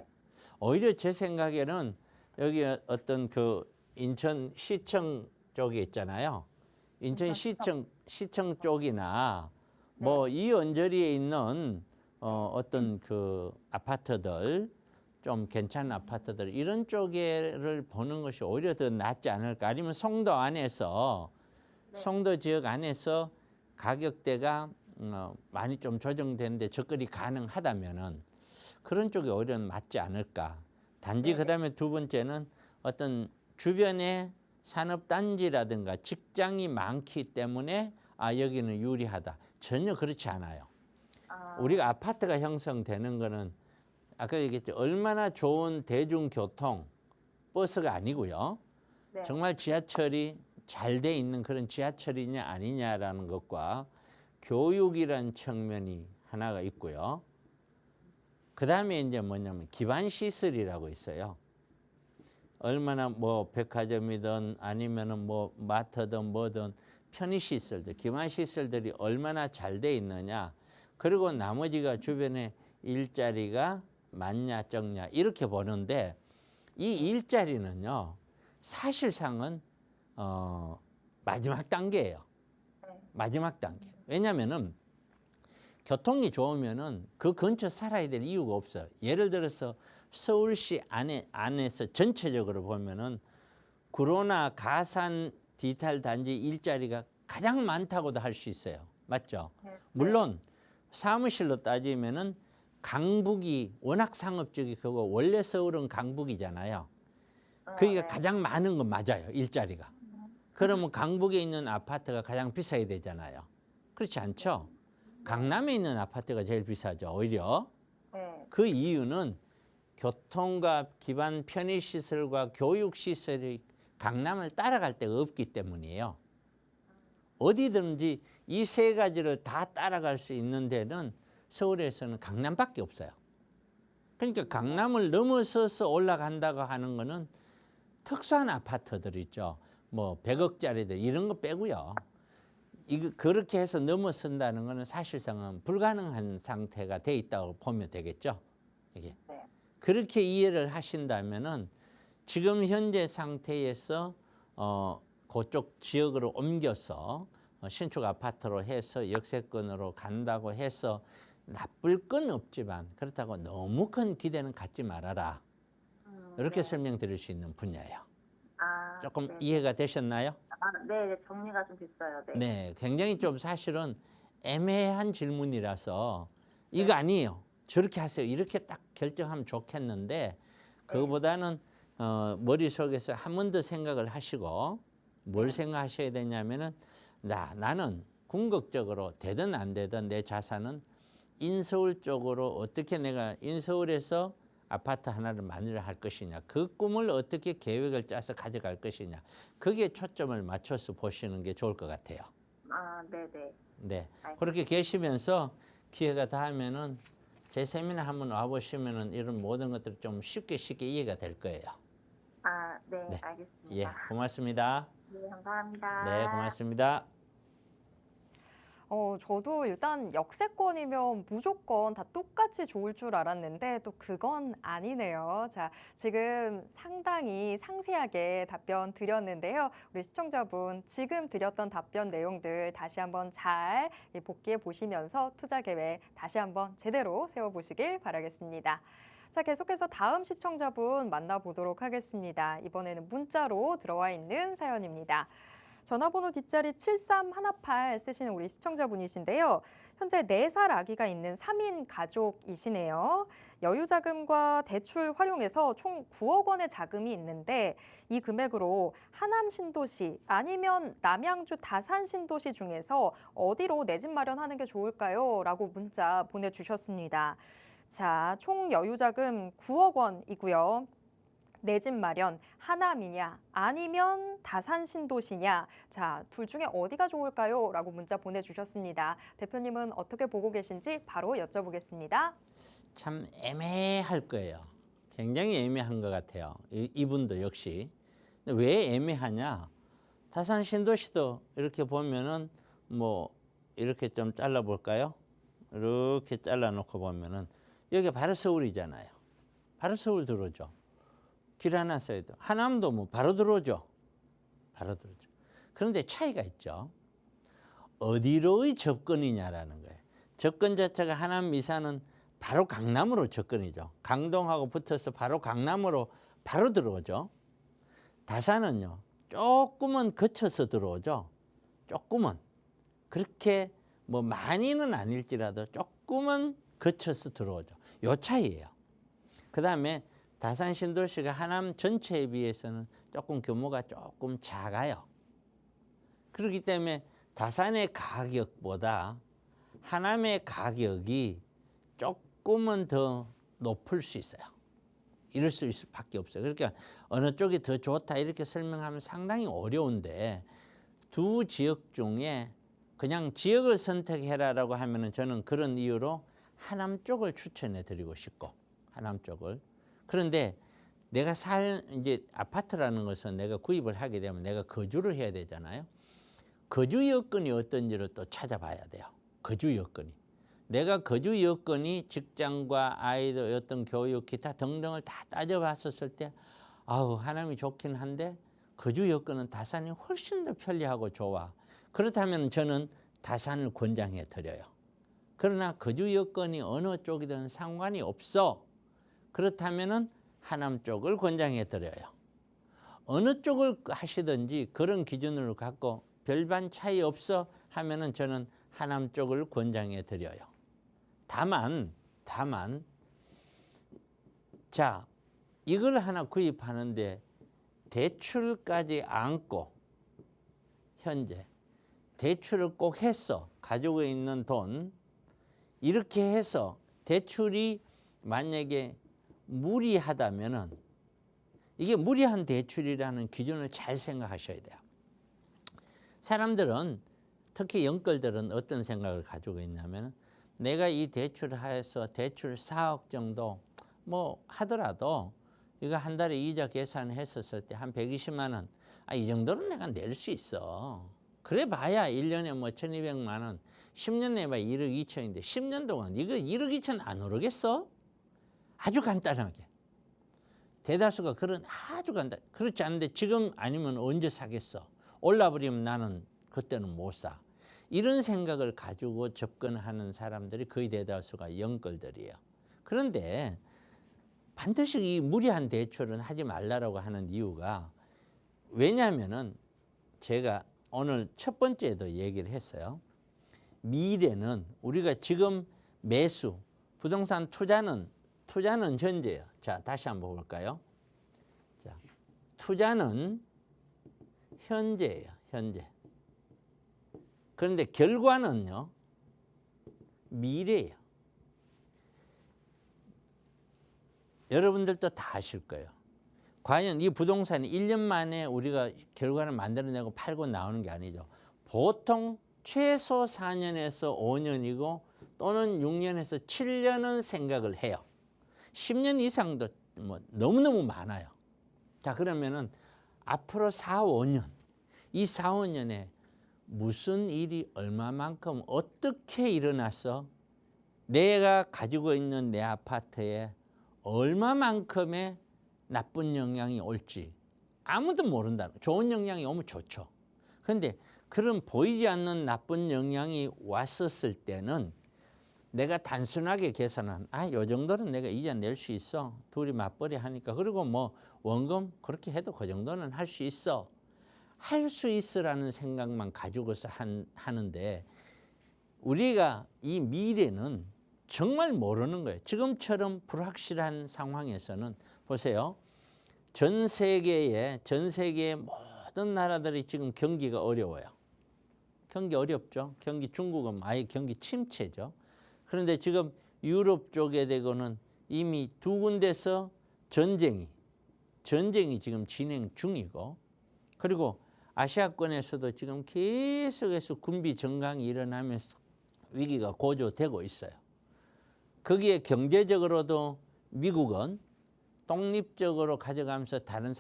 오히려 제 생각에는 여기 어떤 그 인천 시청 쪽에 있잖아요. 인천 시청 쪽이나 뭐 이 언저리에 있는 어떤 그 아파트들 좀 괜찮은 아파트들 이런 쪽에를 보는 것이 오히려 더 낫지 않을까. 아니면 송도 안에서 송도 지역 안에서 가격대가 많이 좀 조정되는데 접근이 가능하다면은 그런 쪽이 오히려 맞지 않을까. 단지 그다음에 두 번째는 어떤 주변에 산업단지라든가 직장이 많기 때문에 여기는 유리하다. 전혀 그렇지 않아요. 우리가 아파트가 형성되는 거는 아까 얘기했죠. 얼마나 좋은 대중교통, 버스가 아니고요. 정말 지하철이 잘 돼 있는 그런 지하철이냐 아니냐라는 것과 교육이란 측면이 하나가 있고요. 그 다음에 이제 뭐냐면 기반 시설이라고 있어요. 얼마나 뭐 백화점이든 아니면은 뭐 마트든 뭐든 편의 시설들, 기반 시설들이 얼마나 잘 돼 있느냐. 그리고 나머지가 주변에 일자리가 많냐 적냐 이렇게 보는데 이 일자리는요 사실상은 마지막 단계예요. 마지막 단계. 왜냐면은 교통이 좋으면은 그 근처 살아야 될 이유가 없어요. 예를 들어서 서울시 안에서 전체적으로 보면은 구로나 가산 디지털 단지 일자리가 가장 많다고도 할 수 있어요. 맞죠? 물론 사무실로 따지면은 강북이 워낙 상업적이고 원래 서울은 강북이잖아요. 그게 가장 많은 건 맞아요. 일자리가. 그러면 강북에 있는 아파트가 가장 비싸야 되잖아요. 그렇지 않죠? 강남에 있는 아파트가 제일 비싸죠. 오히려. 그 이유는 교통과 기반 편의시설과 교육시설이 강남을 따라갈 데가 없기 때문이에요. 어디든지 이 세 가지를 다 따라갈 수 있는 데는 서울에서는 강남밖에 없어요. 그러니까 강남을 넘어서서 올라간다고 하는 거는 특수한 아파트들 있죠. 뭐 100억짜리들 이런 거 빼고요. 이거 그렇게 해서 넘어선다는 거는 사실상은 불가능한 상태가 돼 있다고 보면 되겠죠. 이게. 그렇게 이해를 하신다면은 지금 현재 상태에서 그쪽 지역으로 옮겨서 신축 아파트로 해서 역세권으로 간다고 해서 나쁠 건 없지만 그렇다고 너무 큰 기대는 갖지 말아라. 이렇게 설명드릴 수 있는 분야예요. 조금 이해가 되셨나요?
네, 정리가 좀 됐어요. 네.
네, 굉장히 좀 사실은 애매한 질문이라서 이거 아니에요. 저렇게 하세요. 이렇게 딱 결정하면 좋겠는데 그거보다는 머릿속에서 한 번 더 생각을 하시고 뭘 생각하셔야 되냐면은 나는 궁극적으로 되든 안 되든 내 자산은 인서울 쪽으로 어떻게 내가 인서울에서 아파트 하나를 만들어 할 것이냐. 그 꿈을 어떻게 계획을 짜서 가져갈 것이냐. 거기에 초점을 맞춰서 보시는 게 좋을 것 같아요.
네네.
네, 그렇게 계시면서 기회가 닿으면은 제 세미나 한번 와보시면은 이런 모든 것들이 좀 쉽게 이해가 될 거예요.
네,
네.
알겠습니다.
예, 고맙습니다.
네, 감사합니다.
네, 고맙습니다.
저도 일단 역세권이면 무조건 다 똑같이 좋을 줄 알았는데 또 그건 아니네요. 자, 지금 상당히 상세하게 답변 드렸는데요. 우리 시청자분 지금 드렸던 답변 내용들 다시 한번 잘 복기해 보시면서 투자 계획 다시 한번 제대로 세워보시길 바라겠습니다. 자, 계속해서 다음 시청자분 만나보도록 하겠습니다. 이번에는 문자로 들어와 있는 사연입니다. 전화번호 뒷자리 73118 쓰시는 우리 시청자분이신데요. 현재 4살 아기가 있는 3인 가족이시네요. 여유자금과 대출 활용해서 총 9억 원의 자금이 있는데 이 금액으로 하남 신도시 아니면 남양주 다산 신도시 중에서 어디로 내 집 마련하는 게 좋을까요? 라고 문자 보내주셨습니다. 자, 총 여유자금 9억 원이고요. 내 집 마련 하남이냐 아니면 다산 신도시냐. 자, 둘 중에 어디가 좋을까요? 라고 문자 보내주셨습니다. 대표님은 어떻게 보고 계신지 바로 여쭤보겠습니다.
참 애매할 거예요. 굉장히 애매한 것 같아요. 이분도 역시. 근데 왜 애매하냐? 다산 신도시도 이렇게 보면은 뭐 이렇게 좀 잘라볼까요? 이렇게 잘라놓고 보면은 여기 바로 서울이잖아요. 바로 서울 들어오죠. 길 하나 써야 돼. 하남도 뭐 바로 들어오죠. 바로 들어오죠. 그런데 차이가 있죠. 어디로의 접근이냐라는 거예요. 접근 자체가 하남 미사는 바로 강남으로 접근이죠. 강동하고 붙어서 바로 강남으로 바로 들어오죠. 다산은요. 조금은 거쳐서 들어오죠. 조금은. 그렇게 뭐 많이는 아닐지라도 조금은 거쳐서 들어오죠. 요 차이예요. 그다음에 다산 신도시가 하남 전체에 비해서는 조금 규모가 조금 작아요. 그렇기 때문에 다산의 가격보다 하남의 가격이 조금은 더 높을 수 있어요. 이럴 수 있을 밖에 없어요. 그러니까 어느 쪽이 더 좋다 이렇게 설명하면 상당히 어려운데 두 지역 중에 그냥 지역을 선택해라라고 하면은 저는 그런 이유로 하남 쪽을 추천해 드리고 싶고, 하남 쪽을. 그런데 내가 이제 아파트라는 것은 내가 구입을 하게 되면 내가 거주를 해야 되잖아요. 거주 여건이 어떤지를 또 찾아봐야 돼요. 거주 여건이. 내가 거주 여건이 직장과 아이들 어떤 교육 기타 등등을 다 따져봤었을 때 아우 하남이 좋긴 한데 거주 여건은 다산이 훨씬 더 편리하고 좋아. 그렇다면 저는 다산을 권장해 드려요. 그러나 거주 여건이 어느 쪽이든 상관이 없어. 그렇다면은 하남 쪽을 권장해 드려요. 어느 쪽을 하시든지 그런 기준을 갖고 별반 차이 없어 하면은 저는 하남 쪽을 권장해 드려요. 다만 자, 이걸 하나 구입하는데 대출까지 안고 현재 대출을 꼭 했어. 가지고 있는 돈 이렇게 해서 대출이 만약에 무리하다면은 이게 무리한 대출이라는 기준을 잘 생각하셔야 돼요. 사람들은 특히 영끌들은 어떤 생각을 가지고 있냐면 내가 이 대출을 해서 대출 4억 정도 뭐 하더라도 이거 한 달에 이자 계산했었을 때 한 120만 원. 이 정도는 내가 낼 수 있어. 그래 봐야 1년에 뭐 1200만 원. 10년 내에 봐야 1억 2천인데 10년 동안 이거 1억 2천 안 오르겠어? 아주 간단하게. 대다수가 그런 아주 간단. 그렇지 않은데 지금 아니면 언제 사겠어? 올라버리면 나는 그때는 못 사. 이런 생각을 가지고 접근하는 사람들이 거의 대다수가 영끌들이에요. 그런데 반드시 이 무리한 대출은 하지 말라고 하는 이유가 왜냐하면은 제가 오늘 첫 번째에도 얘기를 했어요. 미래는 우리가 지금 매수, 부동산 투자는 현재예요. 자, 다시 한번 볼까요? 자, 투자는 현재예요. 현재. 그런데 결과는요. 미래예요. 여러분들도 다 아실 거예요. 과연 이 부동산이 1년 만에 우리가 결과를 만들어내고 팔고 나오는 게 아니죠. 보통 최소 4년에서 5년이고 또는 6년에서 7년은 생각을 해요. 10년 이상도 뭐 너무너무 많아요. 자, 그러면은 앞으로 4, 5년, 이 4, 5년에 무슨 일이 얼마만큼 어떻게 일어나서 내가 가지고 있는 내 아파트에 얼마만큼의 나쁜 영향이 올지 아무도 모른다. 좋은 영향이 오면 좋죠. 그런데 그런 보이지 않는 나쁜 영향이 왔었을 때는 내가 단순하게 계산한 요 정도는 내가 이자 낼 수 있어. 둘이 맞벌이 하니까. 그리고 뭐 원금 그렇게 해도 그 정도는 할 수 있어. 할 수 있으라는 생각만 가지고서 하는데 우리가 이 미래는 정말 모르는 거예요. 지금처럼 불확실한 상황에서는 보세요. 전 세계의 모든 나라들이 지금 경기가 어려워요. 경기 어렵죠. 경기 중국은 아예 경기 침체죠. 그런데 지금 유럽 쪽에 되고는 이미 두 군데서 전쟁이 지금 진행 중이고 그리고 아시아권에서도 지금 계속해서 군비 정강이 일어나면서 위기가 고조되고 있어요. 거기에 경제적으로도 미국은 독립적으로 가져가면서 다른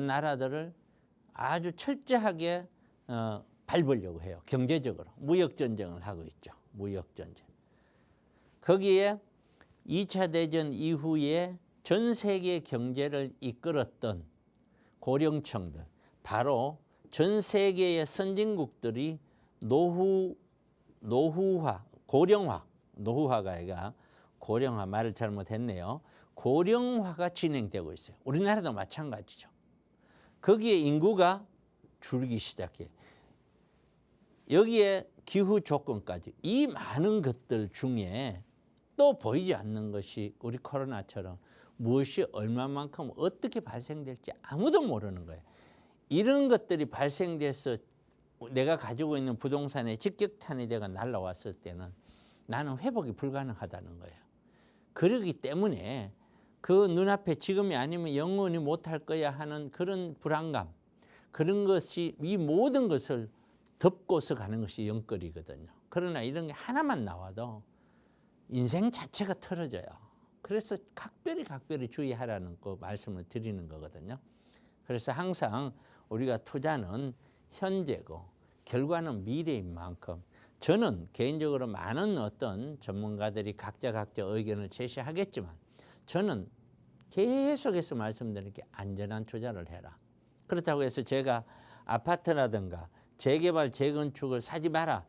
나라들을 아주 철저하게 밟으려고 해요. 경제적으로. 무역전쟁을 하고 있죠. 무역전쟁. 거기에 2차 대전 이후에 전 세계 경제를 이끌었던 고령층들, 바로 전 세계의 선진국들이 노후화가 아니라 고령화 말을 잘못했네요. 고령화가 진행되고 있어요. 우리나라도 마찬가지죠. 거기에 인구가 줄기 시작해요. 여기에 기후 조건까지 이 많은 것들 중에 또 보이지 않는 것이 우리 코로나처럼 무엇이 얼마만큼 어떻게 발생될지 아무도 모르는 거예요. 이런 것들이 발생돼서 내가 가지고 있는 부동산에 직격탄이 내가 날라왔을 때는 나는 회복이 불가능하다는 거예요. 그러기 때문에 그 눈앞에 지금이 아니면 영원히 못할 거야 하는 그런 불안감, 그런 것이 이 모든 것을 덮고서 가는 것이 영끌이거든요. 그러나 이런 게 하나만 나와도 인생 자체가 틀어져요. 그래서 각별히 주의하라는 거 말씀을 드리는 거거든요. 그래서 항상 우리가 투자는 현재고 결과는 미래인 만큼 저는 개인적으로 많은 어떤 전문가들이 각자 의견을 제시하겠지만 저는 계속해서 말씀드리는 게 안전한 투자를 해라. 그렇다고 해서 제가 아파트라든가 재개발, 재건축을 사지 마라.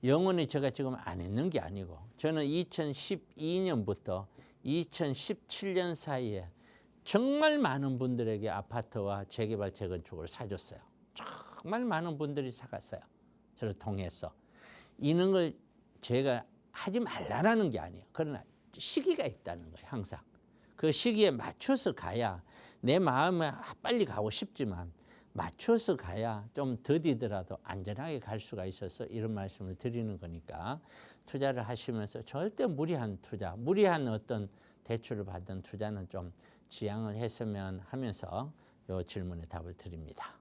영원히 제가 지금 안 했는 게 아니고 저는 2012년부터 2017년 사이에 정말 많은 분들에게 아파트와 재개발, 재건축을 사줬어요. 정말 많은 분들이 사갔어요. 저를 통해서. 이런 걸 제가 하지 말라는 게 아니에요. 그러나 시기가 있다는 거예요. 항상. 그 시기에 맞춰서 가야 내 마음에 빨리 가고 싶지만 맞춰서 가야 좀 더디더라도 안전하게 갈 수가 있어서 이런 말씀을 드리는 거니까 투자를 하시면서 절대 무리한 투자, 무리한 어떤 대출을 받은 투자는 좀 지양을 했으면 하면서 이 질문에 답을 드립니다.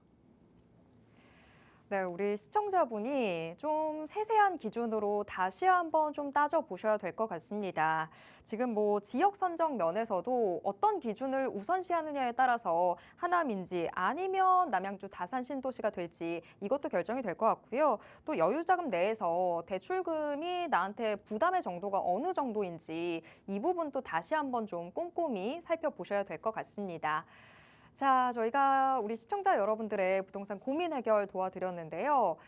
네, 우리 시청자분이 좀 세세한 기준으로 다시 한번 좀 따져보셔야 될 것 같습니다. 지금 뭐 지역 선정 면에서도 어떤 기준을 우선시하느냐에 따라서 하남인지 아니면 남양주 다산 신도시가 될지 이것도 결정이 될 것 같고요. 또 여유자금 내에서 대출금이 나한테 부담의 정도가 어느 정도인지 이 부분도 다시 한번 좀 꼼꼼히 살펴보셔야 될 것 같습니다. 자, 저희가 우리 시청자 여러분들의 부동산 고민 해결 도와드렸는데요.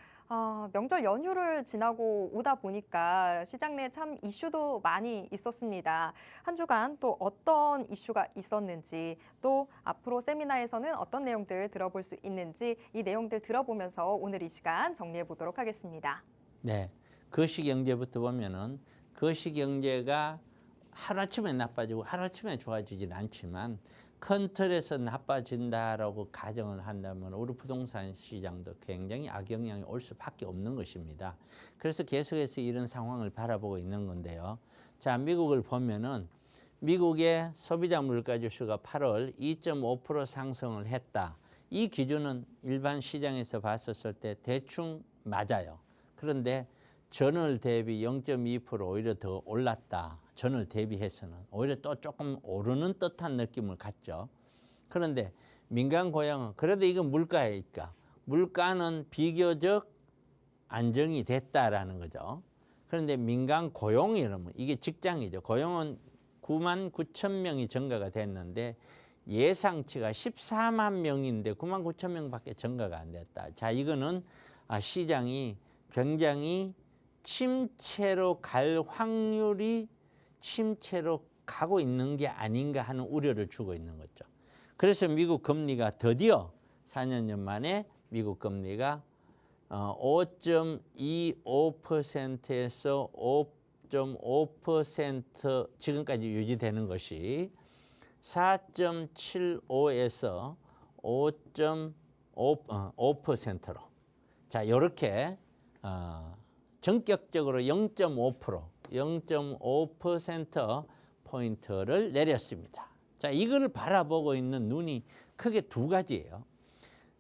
명절 연휴를 지나고 오다 보니까 시장 내 참 이슈도 많이 있었습니다. 한 주간 또 어떤 이슈가 있었는지, 또 앞으로 세미나에서는 어떤 내용들 들어볼 수 있는지 이 내용들 들어보면서 오늘 이 시간 정리해 보도록 하겠습니다.
네, 거시경제부터 보면은 거시경제가 하루아침에 나빠지고 하루아침에 좋아지진 않지만 큰 틀에서 나빠진다라고 가정을 한다면 우리 부동산 시장도 굉장히 악영향이 올 수밖에 없는 것입니다. 그래서 계속해서 이런 상황을 바라보고 있는 건데요. 자, 미국을 보면은 미국의 소비자 물가 지수가 8월 2.5% 상승을 했다. 이 기준은 일반 시장에서 봤었을 때 대충 맞아요. 그런데 전월 대비 0.2% 오히려 더 올랐다. 전월 대비해서는 오히려 또 조금 오르는 듯한 느낌을 갖죠. 그런데 민간 고용은 그래도 이건 물가이니까 물가는 비교적 안정이 됐다라는 거죠. 그런데 민간 고용이라면 이게 직장이죠. 고용은 9만 9천 명이 증가가 됐는데 예상치가 14만 명인데 9만 9천 명밖에 증가가 안 됐다. 자, 이거는 시장이 굉장히 침체로 갈 확률이 침체로 가고 있는 게 아닌가 하는 우려를 주고 있는 거죠. 그래서 미국 금리가 드디어 4년 만에 미국 금리가 5.25%에서 5.5% 지금까지 유지되는 것이 4.75에서 5.5%로 자, 이렇게 전격적으로 0.5% 포인트를 내렸습니다. 자, 이걸 바라보고 있는 눈이 크게 두 가지예요.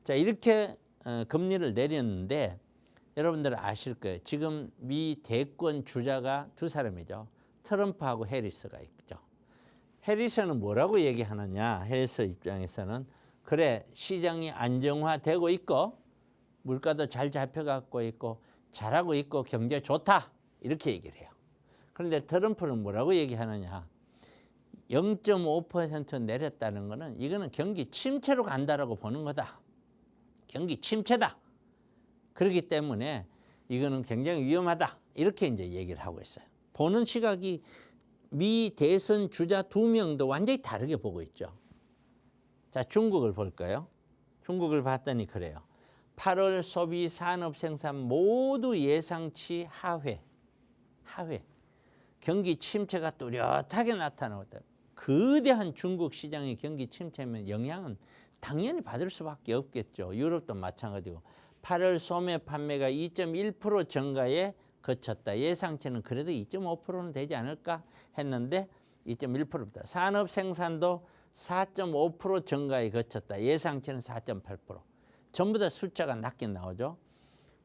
자, 이렇게 금리를 내렸는데 여러분들 아실 거예요. 지금 미 대권 주자가 두 사람이죠. 트럼프하고 해리스가 있죠. 해리스는 뭐라고 얘기하느냐? 해리스 입장에서는 그래, 시장이 안정화되고 있고 물가도 잘 잡혀가고 있고 잘하고 있고 경제 좋다 이렇게 얘기를 해요. 그런데 트럼프는 뭐라고 얘기하느냐? 0.5% 내렸다는 거는 이거는 경기 침체로 간다라고 보는 거다. 경기 침체다. 그렇기 때문에 이거는 굉장히 위험하다. 이렇게 이제 얘기를 하고 있어요. 보는 시각이 미 대선 주자 두 명도 완전히 다르게 보고 있죠. 자, 중국을 볼까요? 중국을 봤더니 그래요. 8월 소비 산업 생산 모두 예상치 하회. 경기 침체가 뚜렷하게 나타나고 있다. 거대한 중국 시장의 경기 침체면 영향은 당연히 받을 수밖에 없겠죠. 유럽도 마찬가지고 8월 소매 판매가 2.1% 증가에 그쳤다. 예상치는 그래도 2.5%는 되지 않을까 했는데 2.1%입니다. 산업 생산도 4.5% 증가에 그쳤다. 예상치는 4.8%. 전부 다 숫자가 낮게 나오죠.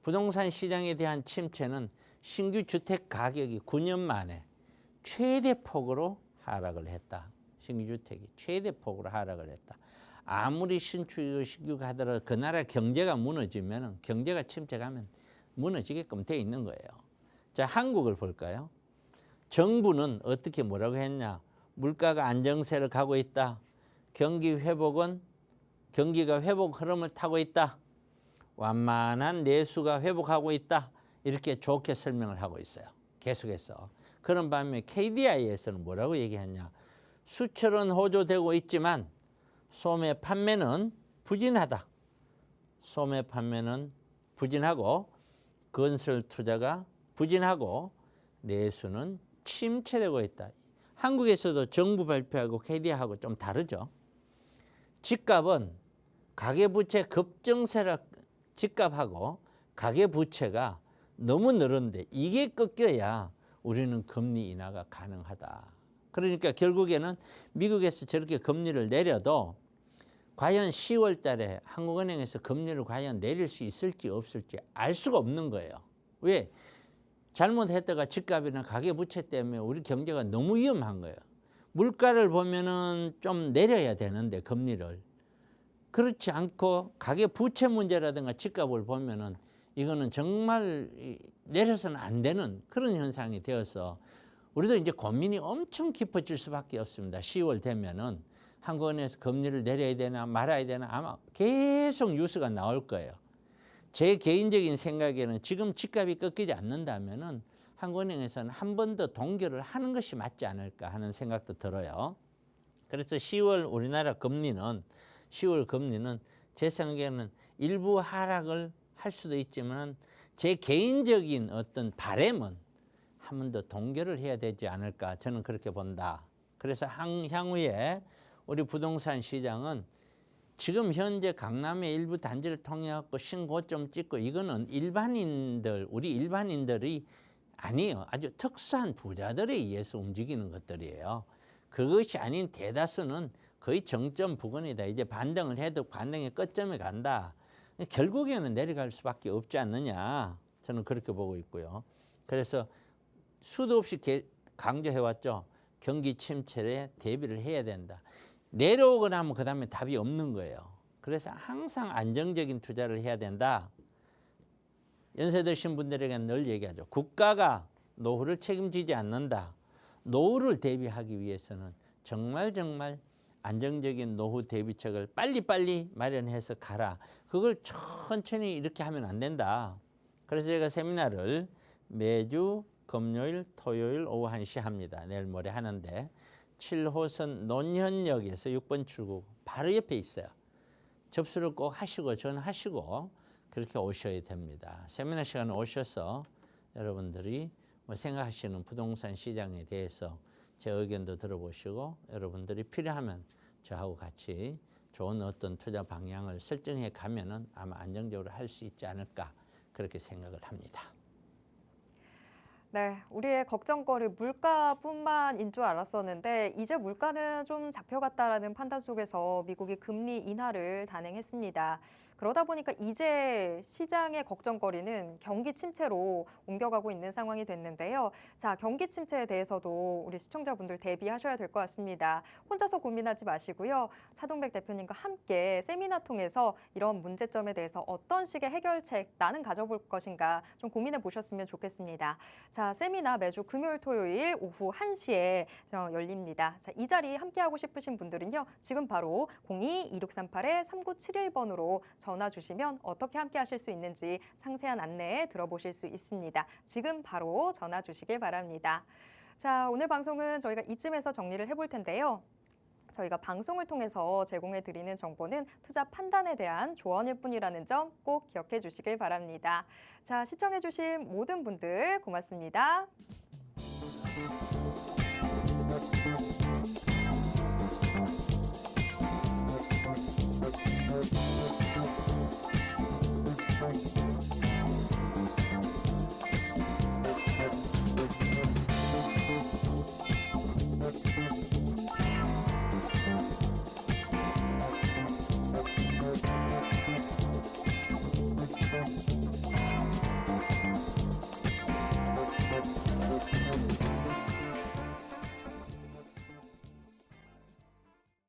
부동산 시장에 대한 침체는 신규 주택 가격이 9년 만에 최대 폭으로 하락을 했다. 신규 주택이 최대 폭으로 하락을 했다. 아무리 신축이고 신규가 하더라도 그 나라 경제가 무너지면 경제가 침체가면 무너지게끔 돼 있는 거예요. 자, 한국을 볼까요? 정부는 어떻게 뭐라고 했냐? 물가가 안정세를 가고 있다. 경기가 회복 흐름을 타고 있다. 완만한 내수가 회복하고 있다. 이렇게 좋게 설명을 하고 있어요. 계속해서. 그런 반면에 KDI에서는 뭐라고 얘기했냐? 수출은 호조되고 있지만 소매 판매는 부진하다. 소매 판매는 부진하고 건설 투자가 부진하고 내수는 침체되고 있다. 한국에서도 정부 발표하고 KDI하고 좀 다르죠. 집값은 가계부채 급증세라 집값하고 가계부채가 너무 늘었는데 이게 꺾여야 우리는 금리 인하가 가능하다. 그러니까 결국에는 미국에서 저렇게 금리를 내려도 과연 10월 달에 한국은행에서 금리를 과연 내릴 수 있을지 없을지 알 수가 없는 거예요. 왜? 잘못했다가 집값이나 가계부채 때문에 우리 경제가 너무 위험한 거예요. 물가를 보면은 좀 내려야 되는데 금리를. 그렇지 않고 가계부채 문제라든가 집값을 보면은 이거는 정말 내려서는 안 되는 그런 현상이 되어서 우리도 이제 고민이 엄청 깊어질 수밖에 없습니다. 10월 되면은 한국은행에서 금리를 내려야 되나 말아야 되나 아마 계속 뉴스가 나올 거예요. 제 개인적인 생각에는 지금 집값이 꺾이지 않는다면은 한국은행에서는 한 번 더 동결을 하는 것이 맞지 않을까 하는 생각도 들어요. 그래서 10월 우리나라 금리는 10월 금리는 제 생각에는 일부 하락을 할 수도 있지만 제 개인적인 어떤 바람은 한 번 더 동결을 해야 되지 않을까 저는 그렇게 본다. 그래서 향후에 우리 부동산 시장은 지금 현재 강남의 일부 단지를 통해 갖고 신고점 찍고 이거는 우리 일반인들이 아니에요. 아주 특수한 부자들에 의해서 움직이는 것들이에요. 그것이 아닌 대다수는 거의 정점 부근이다. 이제 반등을 해도 반등의 끝점에 간다. 결국에는 내려갈 수밖에 없지 않느냐. 저는 그렇게 보고 있고요. 그래서 수도 없이 강조해왔죠. 경기 침체에 대비를 해야 된다. 내려오거나 하면 그 다음에 답이 없는 거예요. 그래서 항상 안정적인 투자를 해야 된다. 연세 드신 분들에게 늘 얘기하죠. 국가가 노후를 책임지지 않는다. 노후를 대비하기 위해서는 정말 안정적인 노후 대비책을 빨리빨리 마련해서 가라. 그걸 천천히 이렇게 하면 안 된다. 그래서 제가 세미나를 매주 금요일, 토요일 오후 1시 합니다. 내일 모레 하는데 7호선 논현역에서 6번 출구 바로 옆에 있어요. 접수를 꼭 하시고 전화하시고 그렇게 오셔야 됩니다. 세미나 시간에 오셔서 여러분들이 생각하시는 부동산 시장에 대해서 제 의견도 들어보시고 여러분들이 필요하면 저하고 같이 좋은 어떤 투자 방향을 설정해 가면은 아마 안정적으로 할 수 있지 않을까 그렇게 생각을 합니다.
네, 우리의 걱정거리 물가뿐만인 줄 알았었는데 이제 물가는 좀 잡혀갔다라는 판단 속에서 미국이 금리 인하를 단행했습니다. 그러다 보니까 이제 시장의 걱정거리는 경기 침체로 옮겨가고 있는 상황이 됐는데요. 자, 경기 침체에 대해서도 우리 시청자분들 대비하셔야 될 것 같습니다. 혼자서 고민하지 마시고요. 차동백 대표님과 함께 세미나 통해서 이런 문제점에 대해서 어떤 식의 해결책 나는 가져볼 것인가 좀 고민해 보셨으면 좋겠습니다. 자, 세미나 매주 금요일, 토요일 오후 1시에 열립니다. 자, 이 자리 함께하고 싶으신 분들은요. 지금 바로 02-2638-3971번으로 전화 주시면 어떻게 함께 하실 수 있는지 상세한 안내 들어보실 수 있습니다. 지금 바로 전화 주시길 바랍니다. 자, 오늘 방송은 저희가 이쯤에서 정리를 해볼 텐데요. 저희가 방송을 통해서 제공해 드리는 정보는 투자 판단에 대한 조언일 뿐이라는 점 꼭 기억해 주시길 바랍니다. 자, 시청해 주신 모든 분들 고맙습니다.